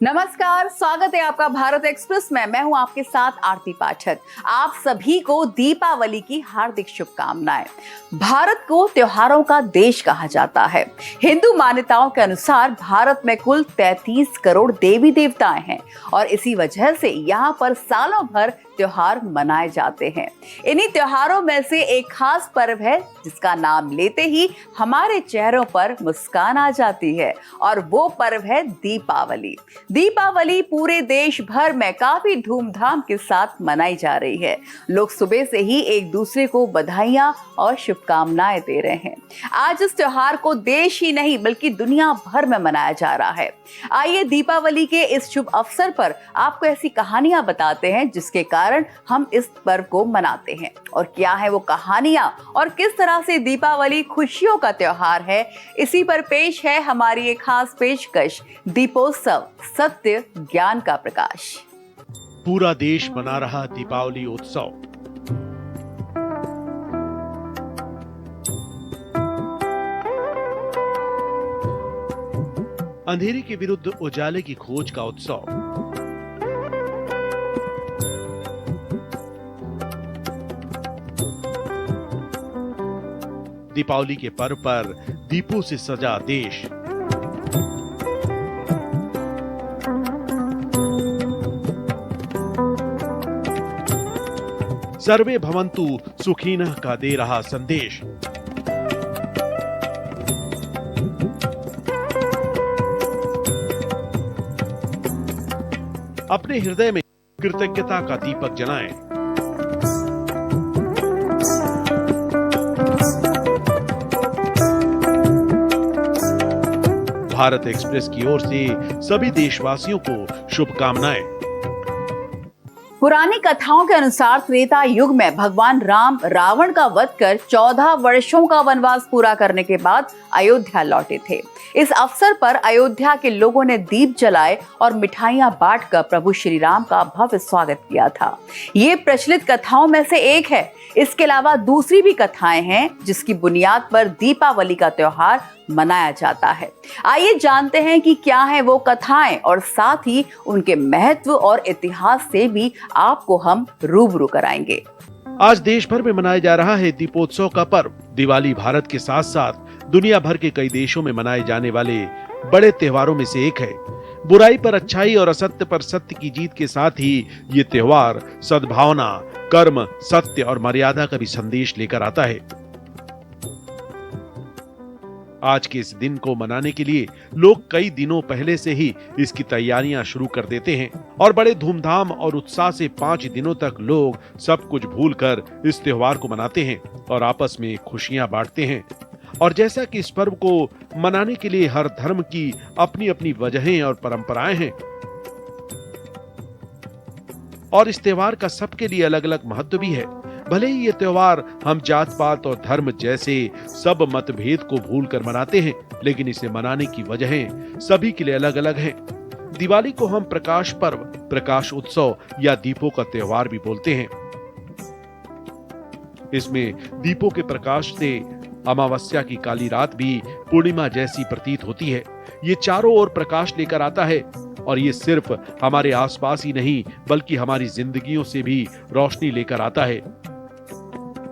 नमस्कार, स्वागत है आपका भारत एक्सप्रेस में। मैं हूं आपके साथ आरती पाठक। आप सभी को दीपावली की हार्दिक शुभकामनाएं। भारत को त्योहारों का देश कहा जाता है। हिंदू मान्यताओं के अनुसार भारत में कुल 33 करोड़ देवी देवताएं हैं और इसी वजह से यहाँ पर सालों भर त्योहार मनाए जाते हैं। इन्हीं त्योहारों में से एक खास पर्व है जिसका नाम लेते ही हमारे चेहरों पर मुस्कान आ जाती है और वो पर्व है दीपावली। दीपावली पूरे देश भर में काफी धूमधाम के साथ मनाई जा रही है। लोग सुबह से ही एक दूसरे को बधाइयां और शुभकामनाएं दे रहे हैं। आज इस त्योहार को देश ही नहीं बल्कि दुनिया भर में मनाया जा रहा है। आइए दीपावली के इस शुभ अवसर पर आपको ऐसी कहानियां बताते हैं जिसके कारण हम इस पर्व को मनाते हैं। और क्या है वो कहानियां और किस तरह से दीपावली खुशियों का त्योहार है, इसी पर पेश है हमारी एक खास पेशकश, दीपोत्सव, सत्य ज्ञान का प्रकाश। पूरा देश मना रहा दीपावली उत्सव। अंधेरे के विरुद्ध उजाले की खोज का उत्सव। दीपावली के पर्व पर दीपों से सजा देश। सर्वे भवन्तु सुखिनः का दे रहा संदेश। अपने हृदय में कृतज्ञता का दीपक जलाएं। भारत एक्सप्रेस की ओर से सभी देशवासियों को शुभकामनाएं। पुरानी कथाओं के अनुसार त्रेता युग में भगवान राम रावण का वध कर 14 वर्षों का वनवास पूरा करने के बाद अयोध्या लौटे थे। इस अवसर पर अयोध्या के लोगों ने दीप जलाए और मिठाइयां बांटकर प्रभु श्री राम का भव्य स्वागत किया था। ये प्रचलित कथाओं में से एक है। इसके अलावा दूसरी भी कथाएं हैं जिसकी बुनियाद पर दीपावली का त्योहार मनाया जाता है। आइए जानते हैं कि क्या है वो कथाएं और साथ ही उनके महत्व और इतिहास से भी आपको हम रूबरू कराएंगे। आज देश भर में मनाया जा रहा है दीपोत्सव का पर्व। दिवाली भारत के साथ साथ दुनिया भर के कई देशों में मनाए जाने वाले बड़े त्योहारों में से एक है। बुराई पर अच्छाई और असत्य पर सत्य की जीत के साथ ही ये त्योहार सद्भावना, कर्म, सत्य और मर्यादा का भी संदेश लेकर आता है। आज के इस दिन को मनाने के लिए लोग कई दिनों पहले से ही इसकी तैयारियां शुरू कर देते हैं और बड़े धूमधाम और उत्साह से 5 दिनों तक लोग सब कुछ भूलकर इस त्योहार को मनाते हैं और आपस में खुशियां बांटते हैं। और जैसा कि इस पर्व को मनाने के लिए हर धर्म की अपनी अपनी वजहें और परंपराएं हैं और इस त्योहार का सबके लिए अलग अलग महत्व भी है। भले ही ये त्योहार हम जात पात और धर्म जैसे सब मतभेद को भूलकर मनाते हैं, लेकिन इसे मनाने की वजहें सभी के लिए अलग अलग हैं। दिवाली को हम प्रकाश पर्व, प्रकाश उत्सव या दीपों का त्योहार भी बोलते हैं। इसमें दीपों के प्रकाश से अमावस्या की काली रात भी पूर्णिमा जैसी प्रतीत होती है। ये चारों ओर प्रकाश लेकर आता है और ये सिर्फ हमारे आसपास ही नहीं बल्कि हमारी जिंदगियों से भी रोशनी लेकर आता है।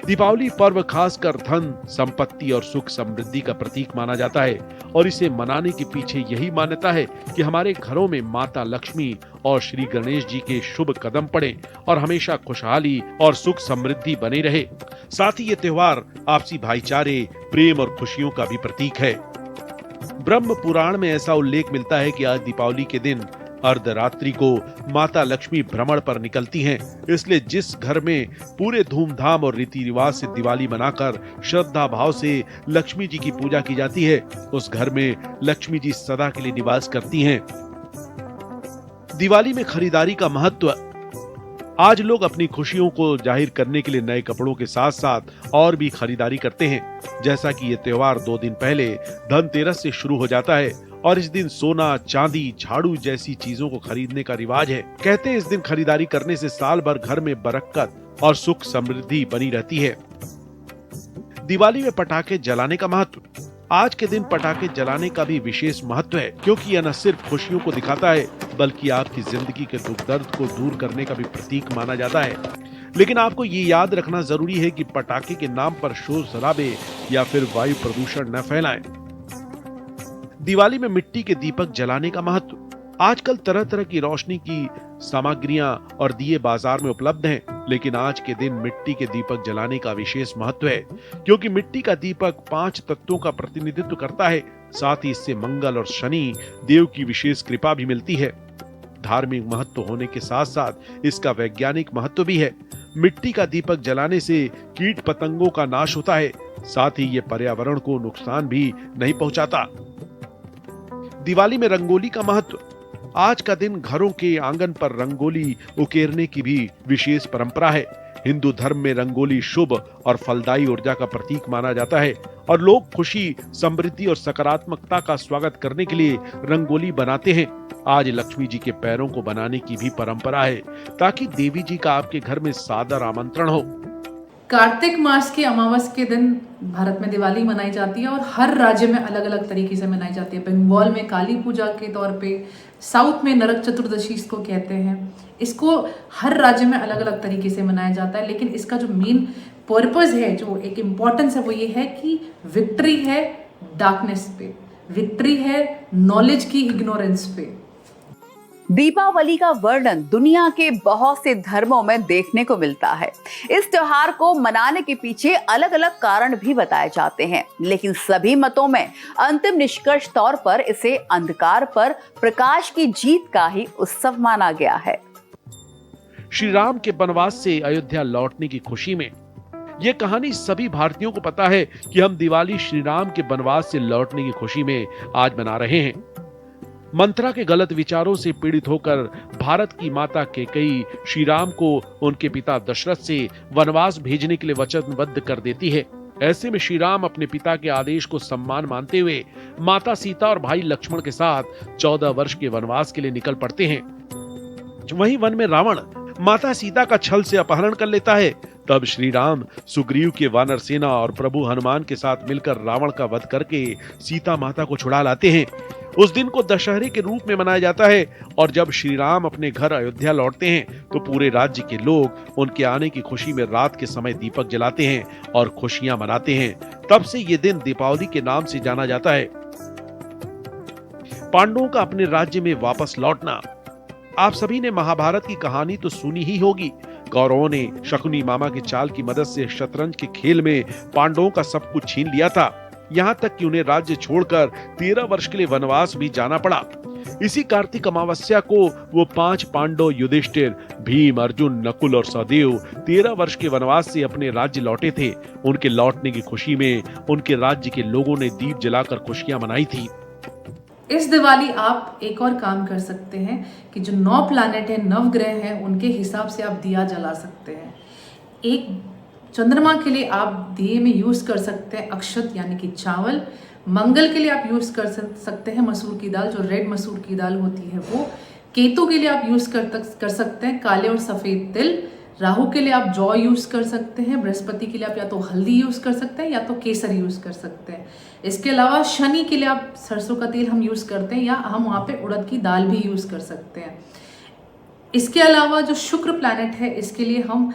दीपावली पर्व खासकर धन, संपत्ति और सुख समृद्धि का प्रतीक माना जाता है और इसे मनाने के पीछे यही मान्यता है कि हमारे घरों में माता लक्ष्मी और श्री गणेश जी के शुभ कदम पड़े और हमेशा खुशहाली और सुख समृद्धि बने रहे। साथ ही ये त्योहार आपसी भाईचारे, प्रेम और खुशियों का भी प्रतीक है। ब्रह्म पुराण में ऐसा उल्लेख मिलता है कि आज दीपावली के दिन अर्धरात्रि को माता लक्ष्मी भ्रमण पर निकलती हैं। इसलिए जिस घर में पूरे धूमधाम और रीति रिवाज से दिवाली मनाकर श्रद्धा भाव से लक्ष्मी जी की पूजा की जाती है, उस घर में लक्ष्मी जी सदा के लिए निवास करती हैं। दिवाली में खरीदारी का महत्व। आज लोग अपनी खुशियों को जाहिर करने के लिए नए कपड़ों के साथ साथ और भी खरीदारी करते हैं। जैसा कि ये त्योहार 2 दिन पहले धनतेरस से शुरू हो जाता है और इस दिन सोना, चांदी, झाड़ू जैसी चीजों को खरीदने का रिवाज है। कहते हैं इस दिन खरीदारी करने से साल भर घर में बरकत और सुख समृद्धि बनी रहती है। दिवाली में पटाखे जलाने का महत्व। आज के दिन पटाखे जलाने का भी विशेष महत्व है, क्योंकि यह न सिर्फ खुशियों को दिखाता है बल्कि आपकी जिंदगी के दुख दर्द को दूर करने का भी प्रतीक माना जाता है। लेकिन आपको ये याद रखना जरूरी है कि पटाखे के नाम पर शोर शराबे या फिर वायु प्रदूषण न फैलाएं। दिवाली में मिट्टी के दीपक जलाने का महत्व। आजकल तरह तरह की रोशनी की सामग्रियां और दिए बाजार में उपलब्ध हैं, लेकिन आज के दिन मिट्टी के दीपक जलाने का विशेष महत्व है, क्योंकि मिट्टी का दीपक 5 तत्वों का प्रतिनिधित्व करता है। साथ ही इससे मंगल और शनि देव की विशेष कृपा भी मिलती है। धार्मिक महत्व होने के साथ साथ इसका वैज्ञानिक महत्व भी है। मिट्टी का दीपक जलाने से कीट पतंगों का नाश होता है, साथ ही ये पर्यावरण को नुकसान भी नहीं पहुंचाता। दिवाली में रंगोली का महत्व। आज का दिन घरों के आंगन पर रंगोली उकेरने की भी विशेष परंपरा है। हिंदू धर्म में रंगोली शुभ और फलदायी ऊर्जा का प्रतीक माना जाता है और लोग खुशी, समृद्धि और सकारात्मकता का स्वागत करने के लिए रंगोली बनाते हैं। आज लक्ष्मी जी के पैरों को बनाने की भी परंपरा है, ताकि देवी जी का आपके घर में सादर आमंत्रण हो। कार्तिक मास की अमावस के दिन भारत में दिवाली मनाई जाती है और हर राज्य में अलग अलग तरीके से मनाई जाती है। बंगाल में काली पूजा के तौर पे, साउथ में नरक चतुर्दशी इसको कहते हैं। इसको हर राज्य में अलग अलग तरीके से मनाया जाता है, लेकिन इसका जो मेन पर्पस है, जो एक इम्पॉर्टेंस है, वो ये है कि विक्ट्री है डार्कनेस पे, विक्ट्री है नॉलेज की इग्नोरेंस पे। दीपावली का वर्णन दुनिया के बहुत से धर्मों में देखने को मिलता है। इस त्योहार को मनाने के पीछे अलग अलग कारण भी बताए जाते हैं, लेकिन सभी मतों में अंतिम निष्कर्ष तौर पर इसे अंधकार पर प्रकाश की जीत का ही उत्सव माना गया है। श्री राम के वनवास से अयोध्या लौटने की खुशी में यह कहानी सभी भारतीयों को पता है कि हम दिवाली श्री राम के वनवास से लौटने की खुशी में आज मना रहे हैं। मंत्रा के गलत विचारों से पीड़ित होकर भारत की माता कैकेयी श्री राम को उनके पिता दशरथ से वनवास भेजने के लिए वचनबद्ध कर देती है। ऐसे में श्री राम अपने पिता के आदेश को सम्मान मानते हुए माता सीता और भाई लक्ष्मण के साथ 14 वर्ष के वनवास के लिए निकल पड़ते हैं। वहीं वन में रावण माता सीता का छल से अपहरण कर लेता है। तब श्री राम सुग्रीव के वानर सेना और प्रभु हनुमान के साथ मिलकर रावण का वध करके सीता माता को छुड़ा लाते हैं। उस दिन को दशहरे के रूप में मनाया जाता है और जब श्री राम अपने घर अयोध्या लौटते हैं तो पूरे राज्य के लोग उनके आने की खुशी में रात के समय दीपक जलाते हैं और खुशियां मनाते हैं। तब से ये दिन दीपावली के नाम से जाना जाता है। पांडवों का अपने राज्य में वापस लौटना। आप सभी ने महाभारत की कहानी तो सुनी ही होगी। कौरवों ने शकुनी मामा की चाल की मदद से शतरंज के खेल में पांडवों का सब कुछ छीन लिया था, यहाँ तक कि उन्हें राज्य छोड़कर 13 वर्ष के लिए वनवास भी जाना पड़ा। इसी कार्तिक अमावस्या को वो 5 पांडव युधिष्ठिर, भीम, अर्जुन, नकुल और सहदेव 13 वर्ष के वनवास से अपने राज्य लौटे थे। उनके लौटने की खुशी में उनके राज्य के लोगों ने दीप जलाकर खुशियां मनाई थी। इस दिवाली आप एक और काम कर सकते हैं कि जो 9 प्लैनेट है, नवग्रह हैं, उनके हिसाब से आप दिया जला सकते हैं। एक चंद्रमा के लिए आप दिए में यूज कर सकते हैं अक्षत यानी कि चावल। मंगल के लिए आप यूज कर सकते हैं मसूर की दाल, जो रेड मसूर की दाल होती है वो। केतु के लिए आप यूज कर सकते हैं काले और सफेद तिल। राहु के लिए आप जौ यूज कर सकते हैं। बृहस्पति के लिए आप या तो हल्दी यूज कर सकते हैं या तो केसर यूज कर सकते हैं। इसके अलावा शनि के लिए आप सरसों का तेल हम यूज करते हैं, या हम वहाँ पे उड़द की दाल भी यूज कर सकते हैं। इसके अलावा जो शुक्र प्लैनेट है, इसके लिए हम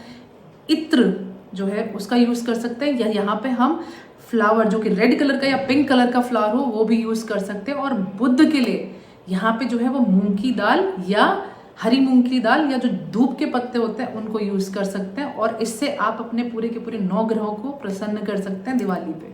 इत्र जो है उसका यूज कर सकते हैं, या यहाँ पे हम फ्लावर जो कि रेड कलर का या पिंक कलर का फ्लावर हो वो भी यूज कर सकते हैं। और बुध के लिए यहाँ पे जो है वो मूंग की दाल या हरी मूंग की दाल या जो धूप के पत्ते होते हैं उनको यूज कर सकते हैं, और इससे आप अपने पूरे के पूरे 9 ग्रहों को प्रसन्न कर सकते हैं दिवाली पे।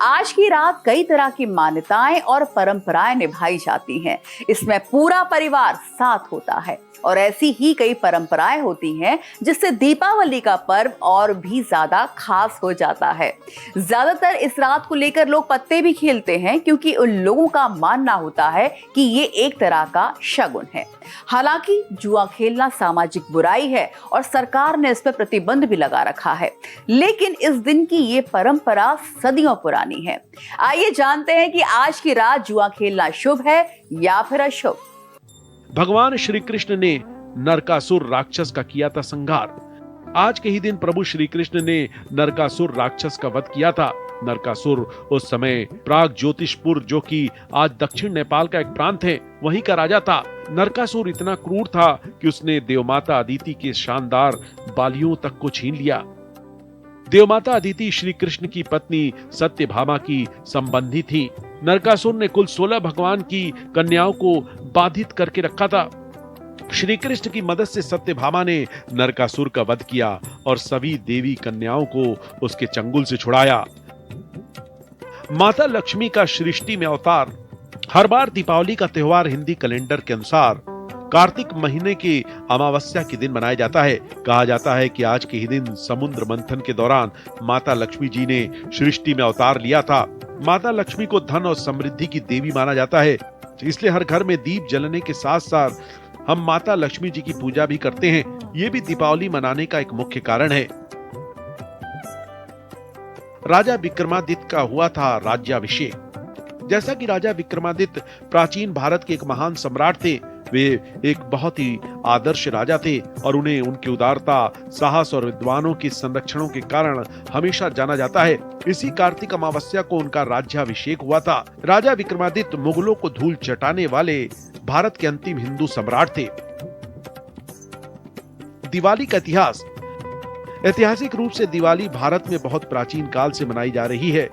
आज की रात कई तरह की मान्यताएं और परंपराएं निभाई जाती हैं। इसमें पूरा परिवार साथ होता है और ऐसी ही कई परंपराएं होती हैं जिससे दीपावली का पर्व और भी ज्यादा खास हो जाता है। ज्यादातर इस रात को लेकर लोग पत्ते भी खेलते हैं, क्योंकि उन लोगों का मानना होता है कि ये एक तरह का शगुन है। हालांकि जुआ खेलना सामाजिक बुराई है और सरकार ने इस पर प्रतिबंध भी लगा रखा है, लेकिन इस दिन की ये परंपरा सदियों पुरानी है। आइए जानते हैं कि आज की रात जुआ खेलना शुभ है या फिर अशुभ। भगवान श्री कृष्ण ने नरकासुर राक्षस का किया था संहार। आज के ही दिन प्रभु श्री कृष्ण ने नरकासुर राक्षस का वध किया था। नरकासुर उस समय प्राग ज्योतिषपुर, जो कि आज दक्षिण नेपाल का एक प्रांत है, वहीं का राजा था। नरकासुर इतना क्रूर था कि उसने देवमाता अदिति के शानदार बालियों तक को छीन लिया। देवमाता अदिति श्री कृष्ण की पत्नी सत्यभामा की संबंधी थी। नरकासुर ने कुल 16 भगवान की कन्याओं को बाधित करके रखा था। श्री कृष्ण की मदद से सत्यभामा ने नरकासुर का वध किया और सभी देवी कन्याओं को उसके चंगुल से छुड़ाया। माता लक्ष्मी का सृष्टि में अवतार। हर बार दीपावली का त्योहार हिंदी कैलेंडर के अनुसार कार्तिक महीने के अमावस्या के दिन मनाया जाता है। कहा जाता है कि आज के ही दिन समुद्र मंथन के दौरान माता लक्ष्मी जी ने सृष्टि में अवतार लिया था। माता लक्ष्मी को धन और समृद्धि की देवी माना जाता है, इसलिए हर घर में दीप जलने के साथ साथ हम माता लक्ष्मी जी की पूजा भी करते हैं। ये भी दीपावली मनाने का एक मुख्य कारण है। राजा विक्रमादित्य का हुआ था राज्याभिषेक। जैसा कि राजा विक्रमादित्य प्राचीन भारत के एक महान सम्राट थे, वे एक बहुत ही आदर्श राजा थे और उन्हें उनकी उदारता, साहस और विद्वानों के संरक्षणों के कारण हमेशा जाना जाता है। इसी कार्तिक अमावस्या को उनका राज्याभिषेक हुआ था। राजा विक्रमादित्य मुगलों को धूल चटाने वाले भारत के अंतिम हिंदू सम्राट थे। दिवाली का इतिहास। ऐतिहासिक रूप से दिवाली भारत में बहुत प्राचीन काल से मनाई जा रही है,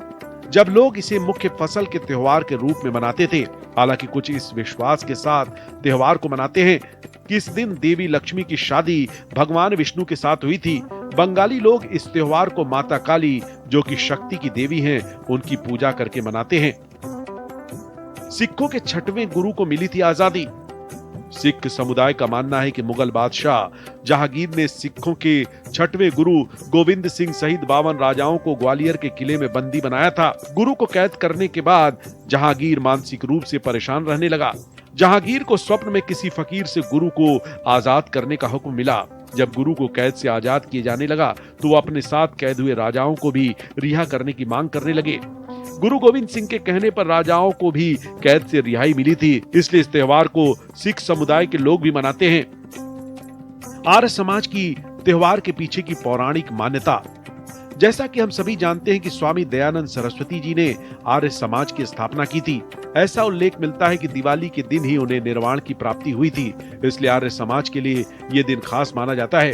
जब लोग इसे मुख्य फसल के त्योहार के रूप में मनाते थे। हालांकि कुछ इस विश्वास के साथ त्योहार को मनाते हैं कि इस दिन देवी लक्ष्मी की शादी भगवान विष्णु के साथ हुई थी। बंगाली लोग इस त्योहार को माता काली, जो कि शक्ति की देवी हैं, उनकी पूजा करके मनाते हैं। सिखों के 6वें गुरु को मिली थी आजादी। सिख समुदाय का मानना है कि मुगल बादशाह जहांगीर ने सिखों के 6वें गुरु गोविंद सिंह सहित 52 राजाओं को ग्वालियर के किले में बंदी बनाया था। गुरु को कैद करने के बाद जहांगीर मानसिक रूप से परेशान रहने लगा। जहांगीर को स्वप्न में किसी फकीर से गुरु को आजाद करने का हुक्म मिला। जब गुरु को कैद से आजाद किए जाने लगा तो वो अपने साथ कैद हुए राजाओं को भी रिहा करने की मांग करने लगे। गुरु गोविंद सिंह के कहने पर राजाओं को भी कैद से रिहाई मिली थी, इसलिए इस त्योहार को सिख समुदाय के लोग भी मनाते हैं। आर्य समाज की त्योहार के पीछे की पौराणिक मान्यता। जैसा कि हम सभी जानते हैं कि स्वामी दयानंद सरस्वती जी ने आर्य समाज की स्थापना की थी। ऐसा उल्लेख मिलता है कि दिवाली के दिन ही उन्हें निर्वाण की प्राप्ति हुई थी, इसलिए आर्य समाज के लिए यह दिन खास माना जाता है।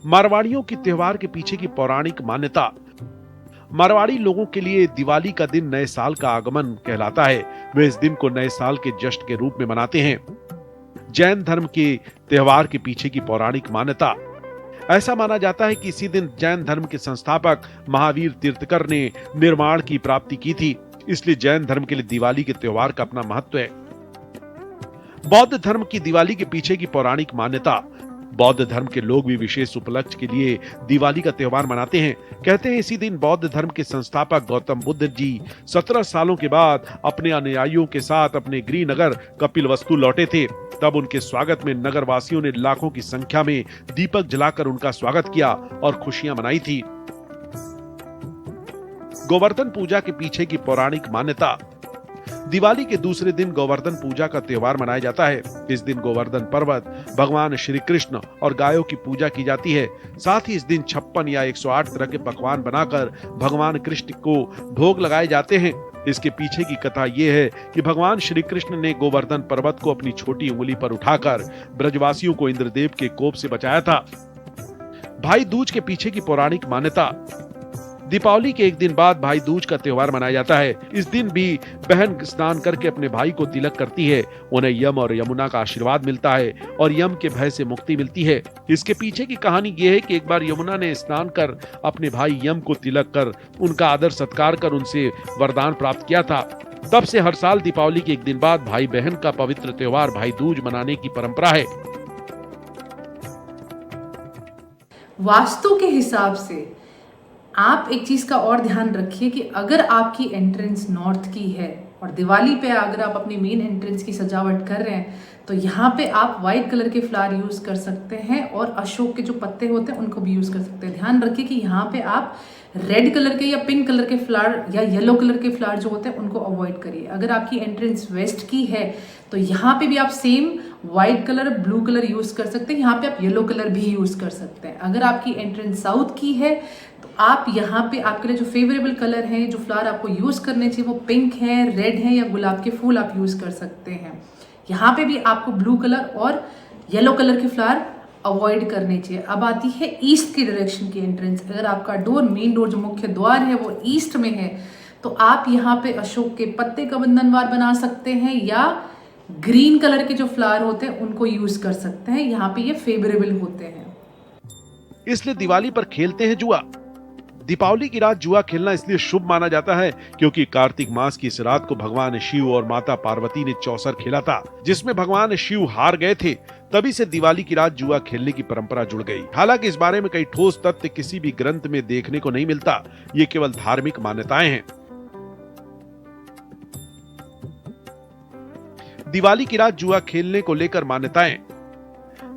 मारवाड़ियों के त्योहार के पीछे की पौराणिक मान्यता। मारवाड़ी लोगों के लिए दिवाली का दिन नए साल का आगमन कहलाता है। वे इस दिन को नए साल के जश्न के रूप में मनाते हैं। जैन धर्म के त्योहार के पीछे की पौराणिक मान्यता। ऐसा माना जाता है कि इसी दिन जैन धर्म के संस्थापक महावीर तीर्थकर ने निर्वाण की प्राप्ति की थी, इसलिए जैन धर्म के लिए दिवाली के त्योहार का अपना महत्व है। बौद्ध धर्म की दिवाली के पीछे की पौराणिक मान्यता। बौद्ध धर्म के लोग भी विशेष उपलक्ष्य के लिए दिवाली का त्योहार मनाते हैं। कहते हैं इसी दिन बौद्ध धर्म के संस्थापक गौतम बुद्ध जी 17 सालों के बाद अपने अनुयायियों के साथ अपने गृह नगर कपिलवस्तु लौटे थे। तब उनके स्वागत में नगर वासियों ने लाखों की संख्या में दीपक जलाकर उनका स्वागत किया और खुशियां मनाई थी। गोवर्धन पूजा के पीछे की पौराणिक मान्यता। दिवाली के दूसरे दिन गोवर्धन पूजा का त्योहार मनाया जाता है। इस दिन गोवर्धन पर्वत, भगवान श्री कृष्ण और गायों की पूजा की जाती है। साथ ही इस दिन 56 या 108 तरह के पकवान बनाकर भगवान कृष्ण को भोग लगाए जाते हैं। इसके पीछे की कथा यह है कि भगवान श्री कृष्ण ने गोवर्धन पर्वत को अपनी छोटी उंगली पर उठाकर ब्रजवासियों को इंद्रदेव के कोप से बचाया था। भाई दूज के पीछे की पौराणिक मान्यता। दीपावली के एक दिन बाद भाई दूज का त्योहार मनाया जाता है। इस दिन भी बहन स्नान करके अपने भाई को तिलक करती है। उन्हें यम और यमुना का आशीर्वाद मिलता है और यम के भय से मुक्ति मिलती है। इसके पीछे की कहानी यह है कि एक बार यमुना ने स्नान कर अपने भाई यम को तिलक कर उनका आदर सत्कार कर उनसे वरदान प्राप्त किया था। तब से हर साल दीपावली के एक दिन बाद भाई बहन का पवित्र त्योहार भाई दूज मनाने की परंपरा है। वास्तु के हिसाब से आप एक चीज़ का और ध्यान रखिए कि अगर आपकी एंट्रेंस नॉर्थ की है और दिवाली पे अगर आप अपनी मेन एंट्रेंस की सजावट कर रहे हैं तो यहाँ पे आप वाइट कलर के फ्लावर यूज़ कर सकते हैं और अशोक के जो पत्ते होते हैं उनको भी यूज़ कर सकते हैं। ध्यान रखिए कि यहाँ पे आप रेड कलर के या पिंक कलर के फ्लावर या येलो कलर के फ्लावर जो होते हैं उनको अवॉइड करिए। अगर आपकी एंट्रेंस वेस्ट की है तो यहाँ पे भी आप same white colour, blue colour use कर सकते हैं। यहाँ पे आप येलो कलर भी यूज़ कर सकते हैं। अगर आपकी एंट्रेंस साउथ की है तो आप यहाँ पे आपके लिए जो फेवरेबल कलर है, जो फ्लावर आपको यूज़ करने चाहिए, वो पिंक है, रेड है या गुलाब के फूल आप यूज़ कर सकते हैं। यहाँ पे भी आपको ब्लू कलर और येलो कलर के फ्लावर अवॉइड करने चाहिए। अब आती है ईस्ट की डायरेक्शन की एंट्रेंस। अगर आपका डोर, मेन डोर जो मुख्य द्वार है वो ईस्ट में है, तो आप यहाँ पे अशोक के पत्ते का बंधनवार बना सकते हैं या ग्रीन कलर के जो फ्लावर होते हैं उनको यूज कर सकते हैं। यहाँ पे ये फेवरेबल होते हैं। इसलिए दिवाली पर खेलते हैं जुआ। दीपावली की रात जुआ खेलना इसलिए शुभ माना जाता है क्योंकि कार्तिक मास की इस रात को भगवान शिव और माता पार्वती ने चौसर खेला था, जिसमें भगवान शिव हार गए थे। तभी से दिवाली की रात जुआ खेलने की परंपरा जुड़ गई। हालांकि इस बारे में कई ठोस तथ्य किसी भी ग्रंथ में देखने को नहीं मिलता, ये केवल धार्मिक मान्यताएं हैं। दिवाली की रात जुआ खेलने को लेकर मान्यताएं।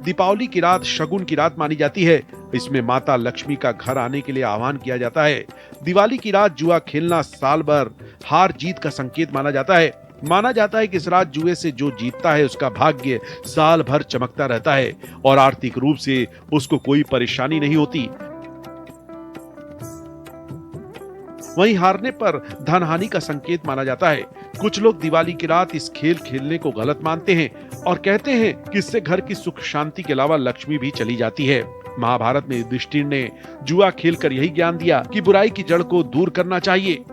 दीपावली की रात शगुन की रात मानी जाती है। इसमें माता लक्ष्मी का घर आने के लिए आह्वान किया जाता है। दिवाली की रात जुआ खेलना साल भर हार जीत का संकेत माना जाता है। माना जाता है कि इस रात जुए से जो जीतता है उसका भाग्य साल भर चमकता रहता है और आर्थिक रूप से उसको कोई परेशानी नहीं होती। वहीं हारने पर धन हानि का संकेत माना जाता है। कुछ लोग दिवाली की रात इस खेल खेलने को गलत मानते हैं और कहते हैं कि इससे घर की सुख शांति के अलावा लक्ष्मी भी चली जाती है। महाभारत में युधिष्ठिर ने जुआ खेलकर यही ज्ञान दिया कि बुराई की जड़ को दूर करना चाहिए।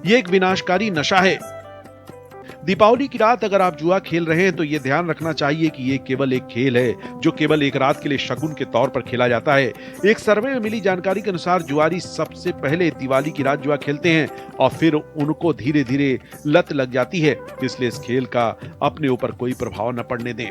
ये एक विनाशकारी नशा है। दीपावली की रात अगर आप जुआ खेल रहे हैं तो ये ध्यान रखना चाहिए कि ये केवल एक खेल है जो केवल एक रात के लिए शगुन के तौर पर खेला जाता है। एक सर्वे में मिली जानकारी के अनुसार जुआरी सबसे पहले दिवाली की रात जुआ खेलते हैं और फिर उनको धीरे धीरे लत लग जाती है, इसलिए इस खेल का अपने ऊपर कोई प्रभाव न पड़ने दें।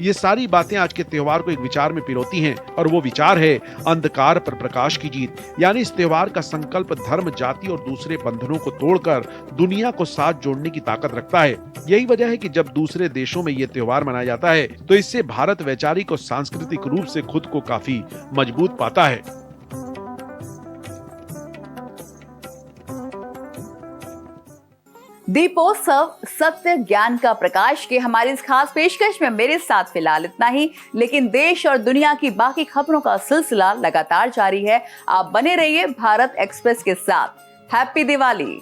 ये सारी बातें आज के त्योहार को एक विचार में पिरोती हैं और वो विचार है अंधकार पर प्रकाश की जीत। यानी इस त्योहार का संकल्प धर्म, जाति और दूसरे बंधनों को तोड़कर दुनिया को साथ जोड़ने की ताकत रखता है। यही वजह है कि जब दूसरे देशों में ये त्योहार मनाया जाता है तो इससे भारत वैचारिक और सांस्कृतिक रूप से खुद को काफी मजबूत पाता है। दीपोत्सव सत्य ज्ञान का प्रकाश के हमारी इस खास पेशकश में मेरे साथ फिलहाल इतना ही, लेकिन देश और दुनिया की बाकी खबरों का सिलसिला लगातार जारी है। आप बने रहिए भारत एक्सप्रेस के साथ। हैप्पी दिवाली।